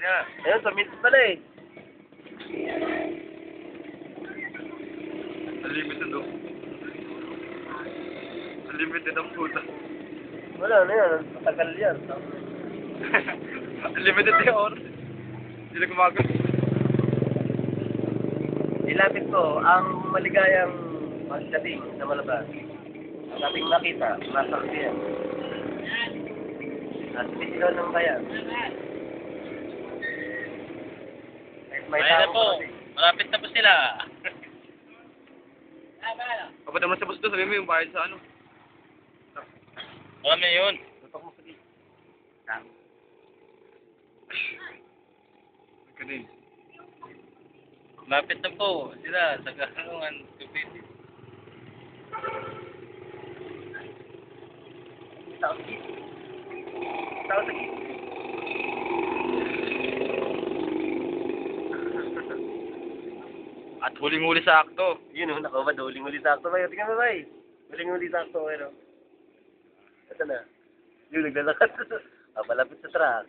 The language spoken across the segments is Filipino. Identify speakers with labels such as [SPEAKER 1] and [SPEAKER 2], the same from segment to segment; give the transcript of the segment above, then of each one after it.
[SPEAKER 1] na. Ayun, sa minutes pala eh.
[SPEAKER 2] Unlimited oh. Unlimited ang puta.
[SPEAKER 1] Wala na yan. Matagal yan.
[SPEAKER 2] Unlimited yung oras. Hindi na gumagod.
[SPEAKER 1] Ilapit ko ang maligayang pagdating sa malabas. Ang ating nakita, nasa yan. At bisyon ng bayan. May
[SPEAKER 3] Ayun na
[SPEAKER 1] tao
[SPEAKER 3] po.
[SPEAKER 1] kasi.
[SPEAKER 3] Malapit na po sila.
[SPEAKER 2] Kapag naman sa bus doon, sabi mo yung bayad sa ano.
[SPEAKER 3] Alam niyo yun.
[SPEAKER 1] Tutok mo sa gilid.
[SPEAKER 2] Ganun.
[SPEAKER 3] Malapit na po sila sa Garungan. Tupiti.
[SPEAKER 1] Tao sa gilid. Tao sa gilid.
[SPEAKER 2] At huling-huli sa akto.
[SPEAKER 1] Yun o, nakabad. Huling-huli sakto ba? Tingnan mo ba eh. Huling-huli sakto ano. Ito na. Yung naglalakad. Palapit sa truck.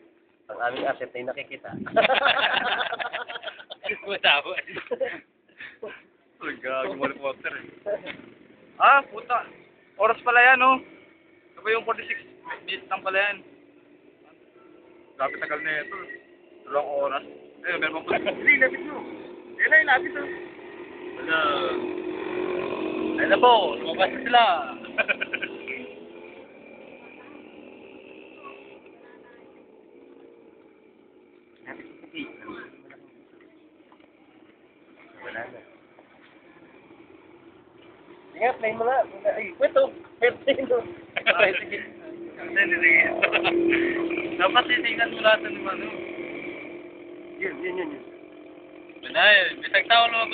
[SPEAKER 1] Ang aming asset ay nakikita.
[SPEAKER 3] Matawad.
[SPEAKER 2] Ay, gagi mo reporter eh. Ah, puta. Oras pala yan, oh. Ano ba yung 46 minutes lang pala yan? Grabe tagal na ito. 2 oras. Eh, meron pang
[SPEAKER 1] Hindi, lapit mo. Yan na, lapit mo.
[SPEAKER 3] Wala. Ayun na po. Lumabas na sila.
[SPEAKER 1] Lapit mo sa gate. Wala na. Ingat, play mo nga. Ay, kwento. Play mo.
[SPEAKER 3] Okay, sige. Sige. Dapat titingnan mo lahat ng ano.
[SPEAKER 1] Yun.
[SPEAKER 3] Yun na eh. Bisag tao lumabas.